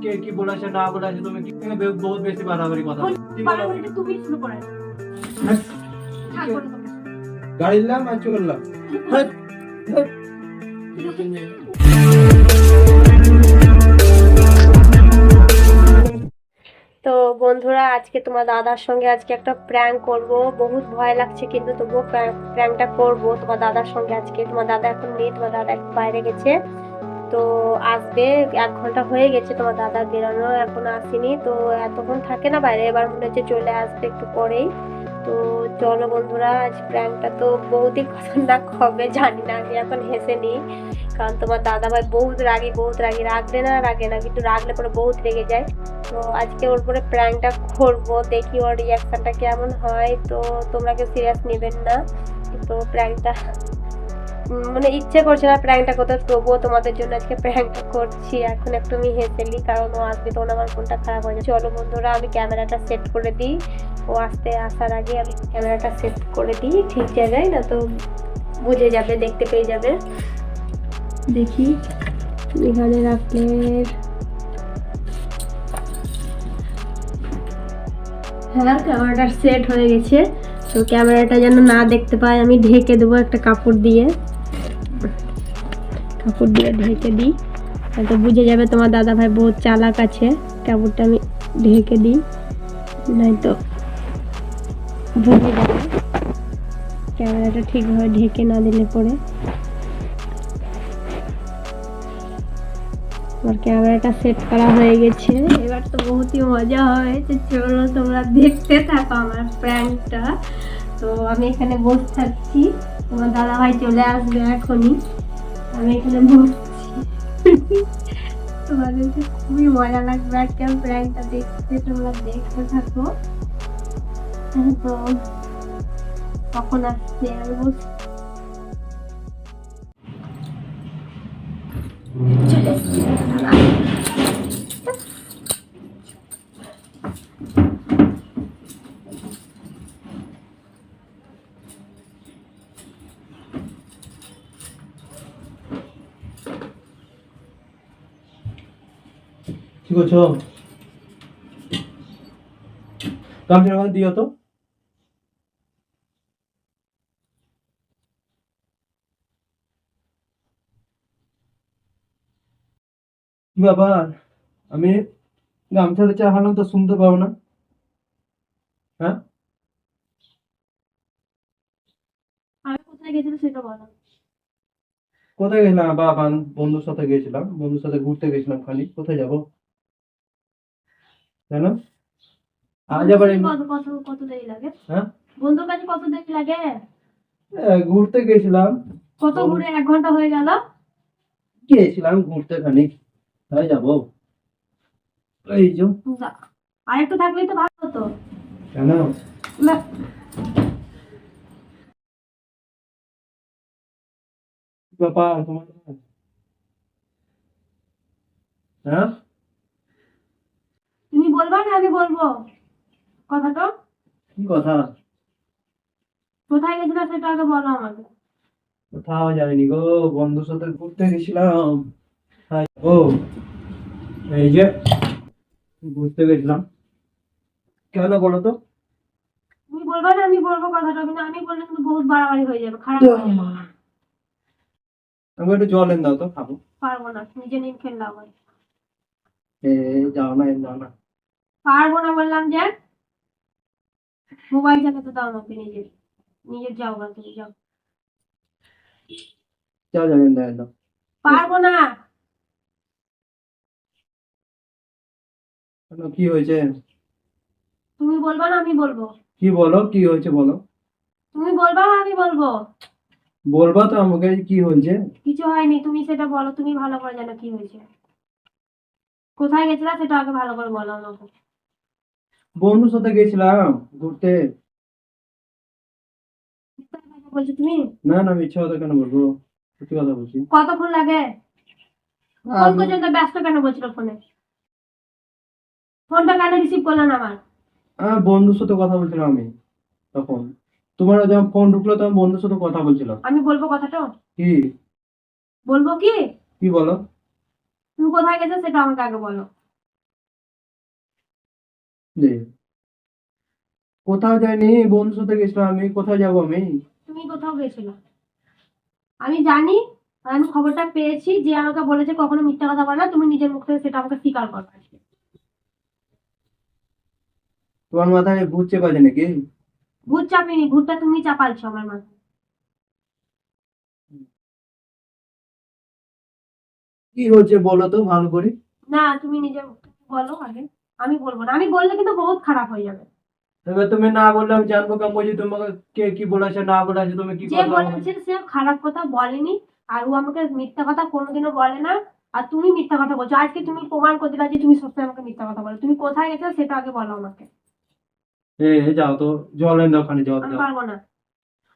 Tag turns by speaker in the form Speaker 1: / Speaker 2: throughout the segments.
Speaker 1: কে কি বলেছে না বলেছে, তুমি কি বহুত বেশি বাড়াবাড়ি কথা
Speaker 2: বাড়াবাড়িটা তুমি শুরু করে
Speaker 1: গাড়ি নিলাম আর চলে গেলাম।
Speaker 2: তো বন্ধুরা, আজকে তোমার দাদার সঙ্গে আজকে একটা প্র্যাঙ্ক করব। বহুত ভয় লাগছে কিন্তু তবুও প্র্যাঙ্কটা করব তোমার দাদার সঙ্গে আজকে। তোমার দাদা এখন নেই, তোমার দাদা একটু বাইরে গেছে, তো আসবে। 1 ঘন্টা হয়ে গেছে তোমার দাদা বেরোনো, এখনো আসেনি। তো এতক্ষণ থাকে না বাইরে, এবার মনে হচ্ছে চলে আসবে একটু পরেই। তো চলো বন্ধুরা, আজ প্র্যাঙ্কটা তো বহুতই খতরনাক হবে, জানি না, আমি এখন হেসে নিই। কারণ তোমার দাদা ভাই বহুত রাগি, রাগে না কিন্তু রাগলে পরে বহুত রেগে যায়। তো আজকে ওর পরে প্র্যাঙ্কটা করবো, দেখি ওর রিয়াকশনটা কেমন হয়। তো তোমরা কেউ সিরিয়াস নেবেন না। তো প্র্যাঙ্কটা মানে ইচ্ছে করছে না প্র্যাঙ্কটা করতে, তবুও তোমাদের জন্য আজকে প্র্যাঙ্কটা করছি। এখন একটু আমি হেসে নিই, কারণ ও আসবে তখন আমার ফোনটা খারাপ হয়ে যায়। চলো বন্ধুরা, আমি ক্যামেরাটা সেট করে দিই। ও আসার আগে আমি ক্যামেরাটা সেট করে দিই ঠিক জায়গায়, না তো বুঝে যাবে, দেখতে পেয়ে যাবে। দেখি এখানে রাখলে। হ্যাঁ, ক্যামেরাটা সেট হয়ে গেছে। তো ক্যামেরাটা যেন না দেখতে পাই, আমি ঢেকে দেবো একটা কাপড় দিয়ে ঢেকে দিই, তো বুঝে যাবে তোমার দাদা ভাই বহুত চালাক আছে। কাপড়টা আমি ঢেকে দিই, নয়তো বুঝে যাবে। ক্যামেরাটা ঠিকভাবে ঢেকে না দিলে পরে। আমার ক্যামেরাটা সেট করা হয়ে গেছে, এবার তো বহুতই মজা হয়েছে। চলো তোমরা দেখতে থাকো আমার প্র্যাঙ্কটা। তো আমি এখানে বসে থাকছি, তোমার দাদা ভাই চলে আসবে এখনই। আমি এখানে বসছি, তোমাদেরকে খুবই মজা লাগবে আজকের প্র্যাঙ্কটা দেখতে, তোমরা দেখতে থাকো। তো কখন আসছে আমি বলছি।
Speaker 1: কি করছো? গামছাটা ওখানে দিও তো। কি ব্যাপার? আমি গামছাটা চাহালাম তো শুনতে পাবো না? হ্যাঁ,
Speaker 2: আমি কোথায় গেছিলাম সেটা বলো।
Speaker 1: কোথায় গেছিলাম? বাবা, বন্ধুর সাথে গেছিলাম, বন্ধুর সাথে ঘুরতে গেছিলাম খালি। কোথায় যাবো জানো? আজ আবার
Speaker 2: কত কত কত দেরি লাগে?
Speaker 1: হ্যাঁ,
Speaker 2: বন্ধুর কাছে কত দেরি লাগে?
Speaker 1: ঘুরতে গেছিলাম।
Speaker 2: কত ঘুরে 1 ঘন্টা হয়ে গেল?
Speaker 1: গেছিলাম ঘুরতে খানিক, তাই যাবো। এই যে
Speaker 2: আর একটু থাকলেই তো ভালো হতো।
Speaker 1: কেন?
Speaker 2: না,
Speaker 1: ব্যাপার তোমার? হ্যাঁ,
Speaker 2: তুমি বলবা না আমি বলবো কথাটা?
Speaker 1: কি কথা?
Speaker 2: কোথায় গেছিলা সেটা আগে বলো আমাকে।
Speaker 1: কোথাও যাইনি গো, বন্ধুর সাথে ঘুরতে গেছিলাম। তাই ও, এই যে ঘুরতে গেছিলাম। কেন বলো তো?
Speaker 2: তুমি বলবা না আমি বলবো কথাটা, কিন্তু আমি বললে কিন্তু বহুত বাড়াবাড়ি হয়ে যাবে, খারাপ হয়ে যাবে।
Speaker 1: আমাকে একটু জল এনে দাও তো, খাবো।
Speaker 2: পারবো না, নিজে নিয়ে খেললে আমার।
Speaker 1: যাও না, যাও না।
Speaker 2: পারবো না বললাম যে। মোবাইল চালাতে দাও আমাকে, নিজের নিজের যাও গা, তুমি যাও।
Speaker 1: যাও, যাও, এনে দাও, এনে দাও।
Speaker 2: পারবো না।
Speaker 1: কেন, কি হয়েছে?
Speaker 2: তুমি বলবা না আমি বলবো।
Speaker 1: কি বলো, কি হয়েছে বলো।
Speaker 2: তুমি বলবা না আমি বলবো।
Speaker 1: বলবা তো আমাকে কি হয়েছে?
Speaker 2: কিছু হয়নি, তুমি সেটা বলো, তুমি ভালো করে জানো কি হয়েছে। কোথায় গেছিলা সেটা আগে ভালো করে বলো আমাকে।
Speaker 1: বন্ধুর সাথে গেছিলাম ঘুরতে।
Speaker 2: মিথ্যা কথা বলছো তুমি।
Speaker 1: না না, মিথ্যা কথা কেন বলবো? সত্যি কথা বলছি।
Speaker 2: কতক্ষণ লাগে? ফোন পর্যন্ত ব্যস্ত কেন বলছিল ফোনে? ফোনটা কেন রিসিভ করলে না আমার?
Speaker 1: বন্ধুর সাথে কথা বলছিলাম আমি তখন। তোমার যখন ফোন ঢুকলো তখন বন্ধুর সাথে কথা বলছিলাম।
Speaker 2: আমি বলবো কথাটা?
Speaker 1: কি?
Speaker 2: বলবো কি?
Speaker 1: কি বলো?
Speaker 2: তুমি কোথায় গেছো সেটা আমাকে আগে বলো।
Speaker 1: নে, কোথাও যাইনি, বন্ধুর সাথে গেছিলাম আমি। কোথায় যাবো আমি?
Speaker 2: তুমি কোথাও গেছিলে? আমি জানি, আর আমি খবরটা পেয়েছি যে আমাকে বলেছে কখনো মিথ্যা কথা বলে না, তুমি নিজের মুখ থেকে সেটা আমাকে স্বীকার করো আজকে।
Speaker 1: তোমার মাথায় ভূত চেপেছে নাকি?
Speaker 2: ভূত চাপিনি, ভূতটা তুমি চাপালছো আমার মাথায়।
Speaker 1: কি হচ্ছে বলো তো ভালো করে।
Speaker 2: না, তুমি নিজের মুখ থেকে বলো আগে। আমি বলবো না, আমি বললে কিন্তু বহুত খারাপ হয়ে যাবে।
Speaker 1: এবার তুমি না বললে আমি জানবো কেমন বলছি তোমাকে? কে কি বলেছে না বলেছে, তুমি কি
Speaker 2: যে
Speaker 1: কথা
Speaker 2: বলেছে সে খারাপ কথা বলেনি, আর ও আমাকে মিথ্যা কথা কোনোদিনও বলে না। আর তুমি মিথ্যা কথা বলছো, আজকে তুমি প্রমাণ করে দিলা যে তুমি সবসময় আমাকে মিথ্যা কথা বলো। তুমি কোথায় গেছো সেটা আগে বলো আমাকে।
Speaker 1: যাও তো, জল এনে দাও, ওখানে জল
Speaker 2: আমি
Speaker 1: দাও।
Speaker 2: পারবো না।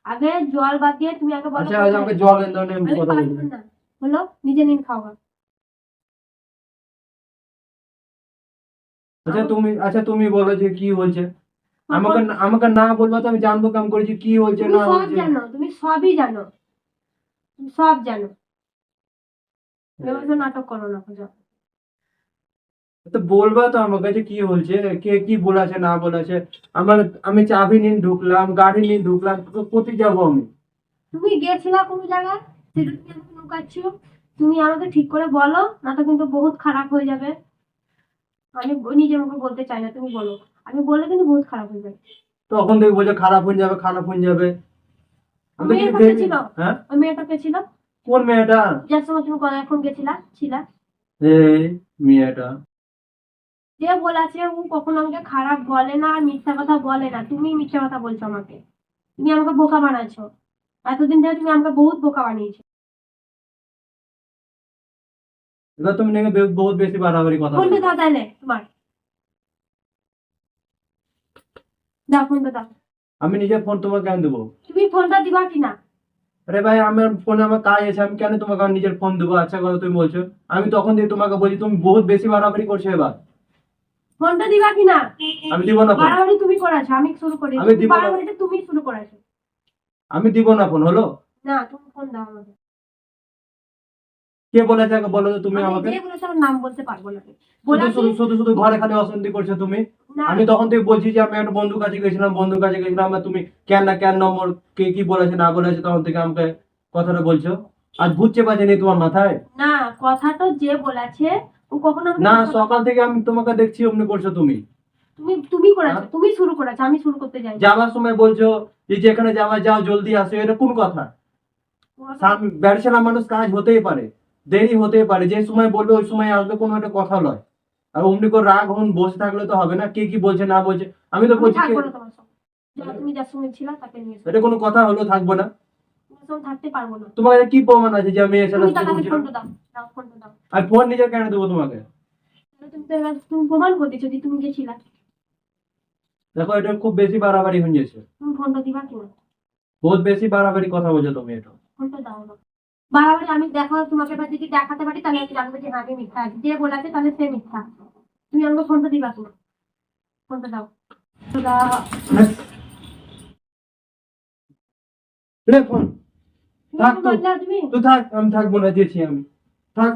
Speaker 2: আগে জল বাদ দিয়ে তুমি আগে বলো
Speaker 1: আচ্ছা আচ্ছা,
Speaker 2: কোথায়
Speaker 1: আমাকে
Speaker 2: গেছো।
Speaker 1: জল এনে দাও, আমি
Speaker 2: আমি
Speaker 1: কথা
Speaker 2: পারবো
Speaker 1: বলবো।
Speaker 2: না। হলো, নিজে নিন খাওয়া।
Speaker 1: আচ্ছা তুমি বলো যে কি বলছে। আমাকে
Speaker 2: তখন
Speaker 1: আমাকে না বলবো তো আমি জানবো কেমন করেছি কি বলছে
Speaker 2: তুমি
Speaker 1: না
Speaker 2: সব
Speaker 1: বলছে?
Speaker 2: জানো, তুমি সবই জানো, তুমি সব জানো। এবার তো নাটক করো না বুঝো।
Speaker 1: তো বলবা তো আমার কাছে কি বলছে, কে কি বলেছে না বলেছে। আমার, আমি চাবি নিয়ে ঢুকলাম, গাড়ি নিয়ে ঢুকলাম, তো কোথায় যাবো আমি?
Speaker 2: তুমি গেছিলা কোন জায়গায় সেটা তুমি আমাকে লুকাচ্ছ। তুমি আমাকে ঠিক করে বলো, না তো কিন্তু বহুত খারাপ হয়ে যাবে। আমি নিজের মুখে বলতে চাই না, তুমি বলো। আমি বললে কিন্তু বহুত খারাপ হয়ে যাবে।
Speaker 1: তখন দেখবো বলছে খারাপ হয়ে যাবে, খারাপ হয়ে যাবে।
Speaker 2: ওই
Speaker 1: আমি তো কিছু
Speaker 2: মেয়েটা কে
Speaker 1: ভেবে।
Speaker 2: ছিল?
Speaker 1: হ্যাঁ?
Speaker 2: ওই মেয়েটা কে ছিল?
Speaker 1: কোন মেয়েটা?
Speaker 2: যার সঙ্গে তুমি এখন গেছিলা ছিলা?
Speaker 1: এই মেয়েটা।
Speaker 2: যে বলেছে ও কখনো আমাকে খারাপ বলে না আর মিথ্যা কথা বলে না, তুমি মিথ্যা কথা বলছো আমাকে। তুমি আমাকে বোকা বানাচ্ছো। এতদিন ধরে তুমি আমাকে বহুত বোকা বানিয়েছো।
Speaker 1: এবার তুমি নাকি বহুত বেশি বাড়াবাড়ি কথা
Speaker 2: ফোনটা
Speaker 1: বলছো।
Speaker 2: দাও তাহলে তোমার। দাও ফোনটা দাও।
Speaker 1: আমি নিজের ফোন তোমাকে কেন দেবো?
Speaker 2: তুমি ফোনটা দিবা কিনা?
Speaker 1: আরে ভাই, আমার ফোনে আমার কাজ আছে, আমি কেন তোমাকে আমার নিজের ফোন দেবো? আচ্ছা কথা তুমি বলছো। আমি তখন দিয়ে তোমাকে বলছি, তুমি বহুত বেশি বাড়াবাড়ি করছো এবার।
Speaker 2: ফোনটা দিবা কিনা?
Speaker 1: আমি দিব না ফোন।
Speaker 2: বাড়াবাড়ি তুমি করেছো, আমি শুরু করি?
Speaker 1: আমি দিব না।
Speaker 2: বাড়াবাড়িটা তুমি শুরু করেছো।
Speaker 1: আমি দিব না ফোন, হলো?
Speaker 2: না, তুমি ফোন দাও আমাকে।
Speaker 1: কে বলেছে আগে বলো তো তুমি
Speaker 2: আমি
Speaker 1: আমাকে?
Speaker 2: যে বলেছে আমার নাম বলতে পারবো না।
Speaker 1: শুধু
Speaker 2: বলেছি।
Speaker 1: শুধু শুধু শুধু ঘরে খালি অশান্তি করছো তুমি।
Speaker 2: না,
Speaker 1: আমি তখন থেকে বলছি যে আমি একটা বন্ধুর কাছে গেছিলাম, বন্ধুর কাছে গেছিলাম, আর তুমি কেন না কেন নম্বর, কে কি বলেছে না বলেছে, তখন থেকে আমাকে কথাটা বলছো। আর ভূত চেপেছে নেই তোমার মাথায়?
Speaker 2: না, কথাটা যে বলেছে ও কখনো আমাকে
Speaker 1: না,
Speaker 2: মিথ্যা কথা
Speaker 1: সকাল থেকে আমি তোমাকে দেখছি অমনি করছো তুমি।
Speaker 2: তুমি তুমি করেছো, তুমি শুরু করেছো, আমি শুরু করতে যাই।
Speaker 1: যাওয়ার সময় বলছো যে যেখানে যাওয়া যাও জলদি আসো, এটা কোন কথা? ব্যবসা মানুষ, কাজ হতেই পারে, দেরি হতেই পারে, যে সময় বলবে ওই সময় আসবে, কোনো একটা কথা নয়। আর অমনি করে রাগ হন বসে থাকলে তো হবে না, কে কি বলছে না বলছে। আমি তো
Speaker 2: আমি
Speaker 1: বলছি
Speaker 2: থাকবো না তোমার সঙ্গে। তুমি যার সঙ্গে ছিল তাকে নিয়ে এসো।
Speaker 1: এটা কোনো কথা হলো? থাকবো না?
Speaker 2: তোমার সঙ্গে থাকতে পারবো না।
Speaker 1: তোমার কাছে কি প্রমাণ আছে যে আমি এর সাথে
Speaker 2: তুমি তাকে
Speaker 1: বলছিলাম?
Speaker 2: ফোনটা দাও। দাও ফোনটা দাও।
Speaker 1: আর ফোন নিজে কেন দেবো তোমাকে?
Speaker 2: তাহলে তুমি তো এবার তুমি প্রমাণ করে দিচ্ছ যে তুমি গেছিলা।
Speaker 1: দেখো, এটা খুব বেশি বাড়াবাড়ি হয়ে গেছে।
Speaker 2: তুমি ফোনটা দিবা কিনা?
Speaker 1: বহুত বেশি বাড়াবাড়ি কথা বলছো তুমি এটা।
Speaker 2: ফোনটা দাও আমাকে। বারবার আমি দেখো তোমাকে এবার যদি দেখাতে পারি তাহলে আমি জানবো যে হ্যাঁ আমি মিথ্যা আছি, যে বলেছে তাহলে সে মিথ্যা। তুমি আমাকে ফোনটা দিবা কিনা? ফোনটা দাও। তো দাও।
Speaker 1: রে ফোন।
Speaker 2: তুমি
Speaker 1: থাক
Speaker 2: আমাকে
Speaker 1: তো।
Speaker 2: বাঁচলা তুমি।
Speaker 1: তো থাক, আমি থাকবো না, দিয়েছি আমি। থাক।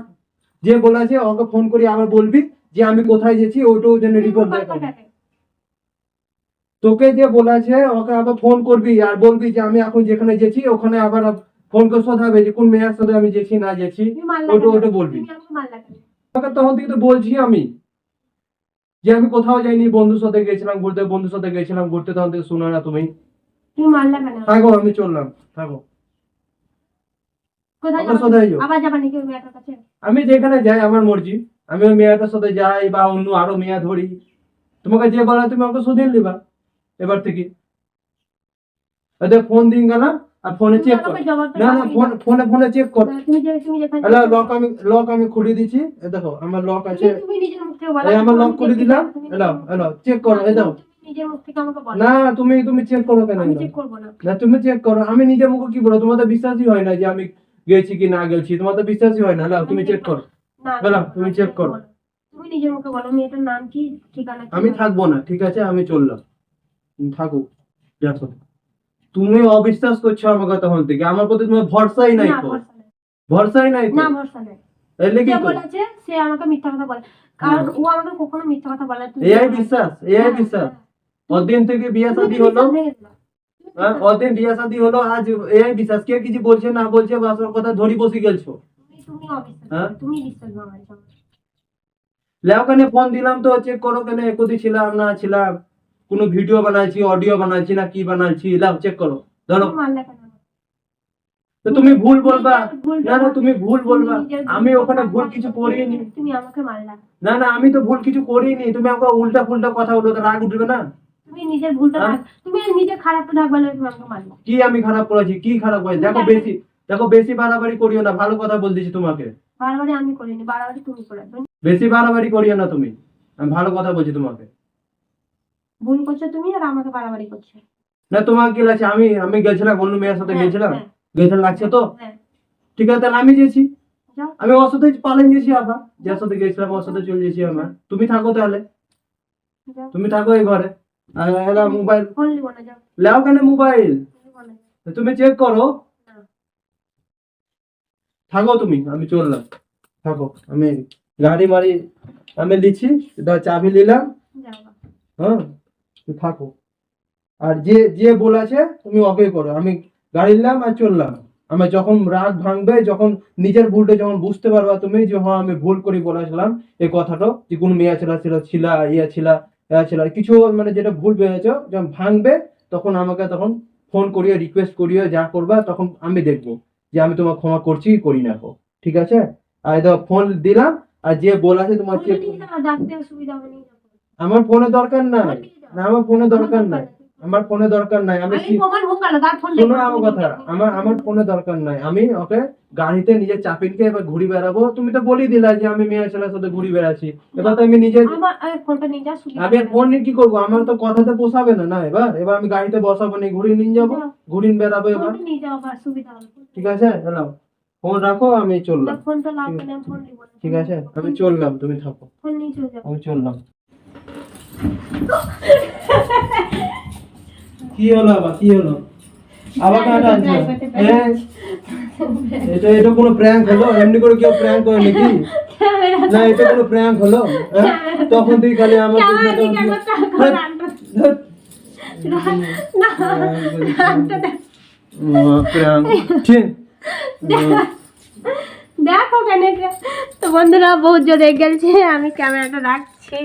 Speaker 1: যে বলেছে ওকে ফোন করি আবার বলবি যে আমি কোথায় গেছি, ওটাও যেন
Speaker 2: তুমি
Speaker 1: রিপোর্ট
Speaker 2: আমার
Speaker 1: দেয়।
Speaker 2: বাচ্চাটাকে।
Speaker 1: তোকে যে বলেছে ওকে আবার ফোন করবি আর বলবি যে আমি এখন যেখানে গেছি ওখানে আবার ফোন করে শোধাবে যে কোন মেয়ের সাথে আমি গেছি না গেছি।
Speaker 2: তুমি মারলা
Speaker 1: ওটা
Speaker 2: কেন?
Speaker 1: ওটা বলবি।
Speaker 2: তুমি আমাকে মারলা কেন?
Speaker 1: তোকে তখন থেকে তো বলছি আমি যে আমি কোথাও যাইনি, বন্ধুর সাথে গেছিলাম ঘুরতে, বন্ধুর সাথে গেছিলাম ঘুরতে, তখন থেকে শোনো না তুমি।
Speaker 2: তুমি মারলা কেন?
Speaker 1: থাকো, আমি চললাম, থাকো।
Speaker 2: কোথায়
Speaker 1: আমার
Speaker 2: যাবা?
Speaker 1: সাথে আইও।
Speaker 2: আবার যাবা নাকি ওই মেয়েটার কাছে?
Speaker 1: আমি যেখানে যাই আমার মর্জি। আমি ওই মেয়েটার সাথে যাই বা অন্য আরো মেয়ে ধরি, তোমাকে যে বলা তুমি আমাকে শুধিয়ে নিবা এবার থেকে। এদের ফোন দিন গেল আর ফোনে
Speaker 2: তুমি
Speaker 1: চেক কর।
Speaker 2: আমাকে জবাবটা
Speaker 1: না
Speaker 2: দাও
Speaker 1: না,
Speaker 2: কি
Speaker 1: ফোন
Speaker 2: না?
Speaker 1: ফোনে ফোনে চেক কর।
Speaker 2: তুমি যেখানে
Speaker 1: হ্যালো, লক আমি খুলে দিয়েছি, এ দেখো আমার লক আছে।
Speaker 2: তুমি নিজের মুখ থেকে বলো।
Speaker 1: এই আমার লক
Speaker 2: আমি
Speaker 1: খুলে
Speaker 2: দেখতে
Speaker 1: দিলাম।
Speaker 2: চাই, তুমি
Speaker 1: হ্যালো
Speaker 2: নিজের মুখ
Speaker 1: হ্যালো,
Speaker 2: থেকে-
Speaker 1: চেক করো,
Speaker 2: না,
Speaker 1: এই দেখো।
Speaker 2: তুমি নিজের মুখ থেকে আমাকে বলো।
Speaker 1: না, তুমি চেক করো কেন?
Speaker 2: আমি চেক করবো না।
Speaker 1: না, তুমি চেক করো, আমি নিজের মুখে কি বলো? তোমার তো বিশ্বাসই হয় না যে আমি গেছি কি না গেছি, তোমার তো বিশ্বাসই হয় না। তুমি চেক করো।
Speaker 2: না,
Speaker 1: হ্যালো,
Speaker 2: আমি
Speaker 1: তুমি
Speaker 2: check
Speaker 1: চেক করো।
Speaker 2: করবো না। তুমি নিজের মুখে বলো মেয়েটার নাম কি, ঠিকানা কি?
Speaker 1: আমি থাকবো না, ঠিক আছে, আমি চললাম। তুমি থাকো, দেখো। তুমি অবিশ্বাস করছো আমাকে তখন থেকে, আমার প্রতি তোমার ভরসাই নাই
Speaker 2: না,
Speaker 1: তো।
Speaker 2: ভরসা নেই।
Speaker 1: ভরসাই নাই তো।
Speaker 2: না, ভরসা নেই।
Speaker 1: এর লেগে
Speaker 2: যে
Speaker 1: তো
Speaker 2: বলেছে সে আমাকে মিথ্যা কথা বলে, কারণ ও আমাকে কখনো মিথ্যা কথা বলে না। তুমি
Speaker 1: এআই বিশ্বাস, এআই বিশ্বাস। ওদিন থেকে বিয়ে শাদী হলো, হ্যাঁ, ওদিন বিয়ে শাদী হলো, আজ এআই বিশ্বাস। কে কিছু বলছে না বলছে, বাস ওর কথা ধরি বসে গেছো।
Speaker 2: তুমি অবিশ্বাস
Speaker 1: হ্যাঁ?
Speaker 2: করো, তুমি বিশ্বাস করো না এসব।
Speaker 1: লেও কানে ফোন দিলাম তো চেক করো কেন একদি ছিলাম না ছিলাম, কোনো ভিডিও বানাইছি, অডিও বানাইছি না কি বানাইছি, লাও চেক করো। ধরো
Speaker 2: তুমি মানলে কেন?
Speaker 1: তো তুমি ভুল বলবা,
Speaker 2: নিজের ভুলটা
Speaker 1: না না তুমি ভুল বলবা,
Speaker 2: নিজের
Speaker 1: আমি
Speaker 2: ভুলটা
Speaker 1: ওখানে ভুল
Speaker 2: বাদ
Speaker 1: কিছু
Speaker 2: দিয়ে
Speaker 1: করিনি।
Speaker 2: তুমি আমাকে মারলা।
Speaker 1: না না আমি তো ভুল কিছু করিনি, তুমি আমাকে উল্টা ফুলটা কথা বলো তো রাগ উঠবে না?
Speaker 2: তুমি নিজের ভুলটা
Speaker 1: হ্যাঁ?
Speaker 2: তুমি নিজে খারাপটা ঢাকবা না, তুমি আমাকে মারলা।
Speaker 1: কি আমি খারাপ করেছি, কি খারাপ করেছি? দেখো বেশি, দেখো বেশি বাড়াবাড়ি করিও না, ভালো কথা বলতেছি তোমাকে।
Speaker 2: বারবারই আমি করিনি, বারবারই তুমি করেছো।
Speaker 1: বেশি বাড়াবাড়ি করিও না তুমি, আমি ভালো কথা বলছি তোমাকে।
Speaker 2: ভুল করছো তুমি আর আমাকে বারবারই করছো।
Speaker 1: না তোমার কি লাগছে আমি আমি গেছিলাম অন্য মেয়ের সাথে,
Speaker 2: হ্যাঁ,
Speaker 1: গেছিলাম
Speaker 2: হ্যাঁ,
Speaker 1: গেছিলাম লাগছে তো?
Speaker 2: হ্যাঁ,
Speaker 1: ঠিক আছে তাহলে আমি গেছি,
Speaker 2: যাও।
Speaker 1: আমি ওর সাথে পালিয়ে গেছি, আবার যার সাথে গেছিলাম ওর সাথে চলে গেছি আমার। তুমি থাকো তাহলে,
Speaker 2: যাও।
Speaker 1: তুমি থাকো এই ঘরে। আর এলা মোবাইল
Speaker 2: ফোন নিবো না, যাও।
Speaker 1: লাও কেন মোবাইল?
Speaker 2: নিবো না।
Speaker 1: তুমি চেক করো,
Speaker 2: না।
Speaker 1: থাকো তুমি, আমি চললাম। থাকো, আমি গাড়ি মারি আমি লিখছি, চাবি নিলাম।
Speaker 2: যাও বা।
Speaker 1: হ্যাঁ তুমি থাকো, আর যে যে বলেছে তুমি ওকে করো। আমি গাড়ি নিলাম আর চললাম। আমার যখন রাগ ভাঙবে, যখন নিজের ভুলটা যখন বুঝতে পারবা তুমি যে হ্যাঁ আমি ভুল করে বলেছিলাম এই কথাটা, যে কোন মেয়ে ছিল ইয়া ছিল কিছু, মানে যেটা ভুল বেড়েছ যখন ভাঙবে, তখন আমাকে তখন ফোন করিয়ে রিকোয়েস্ট করিয়ে যা করবা, তখন আমি দেখবো যে আমি তোমার ক্ষমা করছি কি করি না গো। ঠিক আছে? আর এটা ফোন দিলাম, আর যে বলেছে তোমার
Speaker 2: ফোনটা
Speaker 1: চেক,
Speaker 2: নিয়ে যাও, ডাকতে অসুবিধা হবে, নিয়ে যাও।
Speaker 1: আমার ফোনে দরকার নাই।
Speaker 2: ফোন নিয়ে যাও।
Speaker 1: না আমার ফোনে দরকার
Speaker 2: আমার
Speaker 1: নাই, আমার ফোনে দরকার নাই। আমি
Speaker 2: আমি প্রমাণ হোক না, তার ফোন
Speaker 1: শোনো আমার কথা, আমার ফোনে দরকার নাই। আমি ওকে গাড়িতে নিজে চাপিনকে এবার ঘুরি বেড়াবো। তুমি তো বলেই দিলা যে আমি মেয়ে ছেলের সাথে ঘুরি বেড়াচ্ছি, এবার তো আমি নিজে,
Speaker 2: আমার ফোনটা নিয়ে যাও, সুবিধা
Speaker 1: আমি আর
Speaker 2: হবে।
Speaker 1: ফোন নিয়ে কি করবো? আমার তো কথাতে পোষাবে না। না এবার এবার আমি গাড়িতে বসাবো নি, ঘুরি নিয়ে যাবো, ঘুরি বেড়াবো এবার।
Speaker 2: ফোনটা নিয়ে যাও, আবার সুবিধা হবে।
Speaker 1: ঠিক আছে হ্যালো, ফোন রাখো, আমি চললাম।
Speaker 2: ফোনটা লাগবে না, ফোন নিবো না।
Speaker 1: ঠিক আছে আমি চললাম, তুমি থাকো,
Speaker 2: ফোন নিয়ে চলে যাও।
Speaker 1: আমি চললাম। কি হলো আবার, কি হলো আবার? কাটা আনছো? হ্যাঁ, এটা এটা কোনো প্র্যাঙ্ক হলো? এমনি করে কেউ প্র্যাঙ্ক করে নাকি? না এটা কোনো প্র্যাঙ্ক হলো? হ্যাঁ? তখন তুই খালি আমার প্র্যাঙ্ক
Speaker 2: দেখো কেন, তো বন্ধুরা বহুত জোরে গেলছে, আমি ক্যামেরাটা রাখছি।